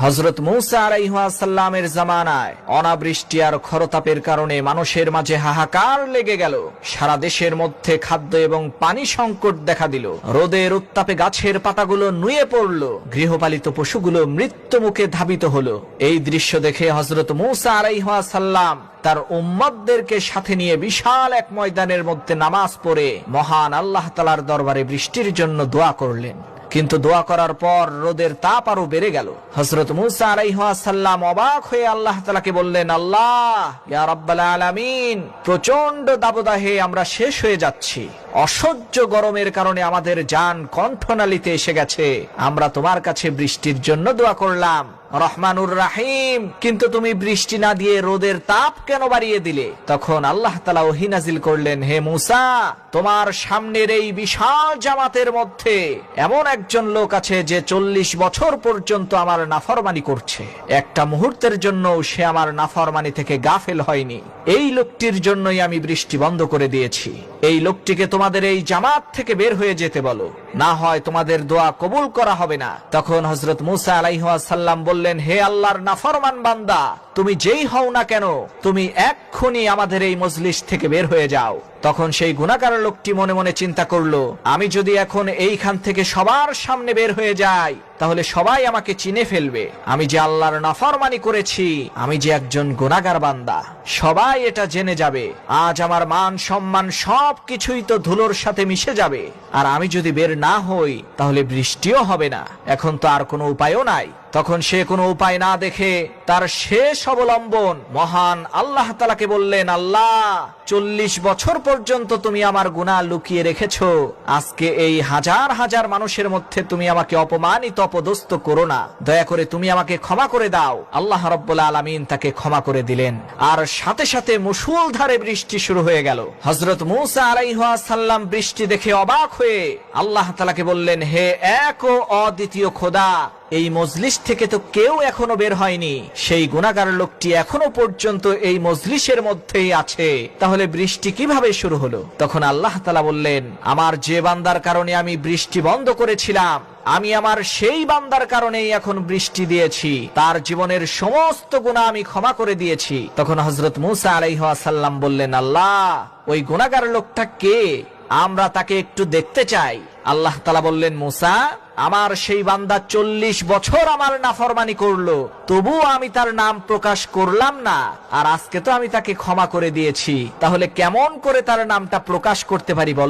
হযরত মূসা আলাইহিস সালামের জামানায় অনাবৃষ্টি আর খরতাপের কারণে মানুষের মাঝে হাহাকার লেগে গেল। সারা দেশের মধ্যে খাদ্য এবং পানি সংকট দেখা দিল। রোদের উত্তাপে গাছের পাতাগুলো নুয়ে পড়ল, গৃহপালিত পশুগুলো মৃত্যু মুখে ধাবিত হলো। এই দৃশ্য দেখে হযরত মূসা আলাইহিস সালাম তার উম্মতদেরকে সাথে নিয়ে বিশাল এক ময়দানের মধ্যে নামাজ পড়ে মহান আল্লাহ তাআলার দরবারে বৃষ্টির জন্য দোয়া করলেন। কিন্তু দোয়া করার পর রোদের তাপ আরো বেড়ে গেল। হযরত মূসা আলাইহিস সালাম অবাক হয়ে আল্লাহ তাআলাকে বললেন, আল্লাহ, ইয়া রাব্বাল আলামিন, প্রচন্ড দাবদাহে আমরা শেষ হয়ে যাচ্ছি। অসহ্য গরমের কারণে আমাদের জান কণ্ঠনালীতে এসে গেছে। আমরা তোমার কাছে বৃষ্টির জন্য দোয়া করলাম, রহমানুর রাহিম, কিন্তু তুমি বৃষ্টি না দিয়ে রোদের তাপ কেন বাড়িয়ে দিলে? তখন আল্লাহ তাআলা ওহী নাজিল করলেন, হে মূসা, তোমার সামনের এই বিশাল জামাতের মধ্যে এমন একজন লোক আছে যে 40 বছর পর্যন্ত আমার নাফরমানি করছে। একটা মুহূর্তের জন্য সে আমার নাফরমানি থেকে গাফেল হয়নি। এই লোকটির জন্যই আমি বৃষ্টি বন্ধ করে দিয়েছি। এই লোকটিকে তোমাদের এই জামাত থেকে বের হয়ে যেতে বলো, না হয় তোমাদের দোয়া কবুল করা হবে না। তখন হযরত মূসা আলাইহিস সালাম বললেন, হে আল্লাহর নাফরমান বান্দা, তুমি যেই হও না কেন, তুমি এক্ষুনি আমাদের এই মজলিস থেকে বের হয়ে যাও। তখন সেই গুনাহগার লোকটি মনে মনে চিন্তা করলো, আমি যদি এখন এইখান থেকে সবার সামনে বের হয়ে যাই তাহলে সবাই আমাকে চিনে ফেলবে। আমি যে আল্লাহর নাফরমানি করেছি, আমি যে একজন গুনাহগার বান্দা, সবাই এটা জেনে যাবে। আজ আমার মান সম্মান সবকিছুই তো ধুলোর সাথে মিশে যাবে। আর আমি যদি বের না হই তাহলে বৃষ্টিও হবে না। এখন তো আর কোনো উপায়ও নাই। তখন সে কোনো উপায় না দেখে তার শেষ অবলম্বন মহান আল্লাহ তাআলাকে বললেন, আল্লাহ, 40 বছর পর্যন্ত তুমি আমার গুনাহ লুকিয়ে রেখেছো। আজকে এই হাজার হাজার মানুষের মধ্যে তুমি আমাকে অপমানিত অপদস্থ করো না। দয়া করে তুমি আমাকে ক্ষমা করে দাও। আল্লাহ রাব্বুল আলামিন তাকে ক্ষমা করে দিলেন। আর সাথে সাথে মুষলধারে বৃষ্টি শুরু হয়ে গেল। হযরত মূসা আলাইহিস সালাম বৃষ্টি দেখে অবাক হয়ে আল্লাহ তাআলাকে বললেন, হে এক ও অদ্বিতীয় খোদা, এই মজলিস থেকে তো কেউ এখনো বের হয়নি। সেই গুনাহগার লোকটি এখনো পর্যন্ত এই মজলিসের মধ্যেই আছে। তাহলে বৃষ্টি কিভাবে শুরু হলো? তখন আল্লাহ তাআলা বললেন, আমার যে বান্দার কারণে আমি বৃষ্টি বন্ধ করেছিলাম, আমি আমার সেই বান্দার কারণেই এখন বৃষ্টি দিয়েছি। তার জীবনের সমস্ত গুনাহ আমি ক্ষমা করে দিয়েছি। তখন হযরত মূসা আলাইহিস সালাম বললেন, আল্লাহ, ওই গুনাহগার লোকটা কে? আমরা তাকে একটু দেখতে চাই। আল্লাহ তাআলা বললেন, মূসা, আমার সেই বান্দা 40 বছর আমার নাফরমানি করলো, তবুও আমি তার নাম প্রকাশ করলাম না। আর আজকে তো আমি তাকে ক্ষমা করে দিয়েছি। তাহলে কেমন করে তার নামটা প্রকাশ করতে পারি বল?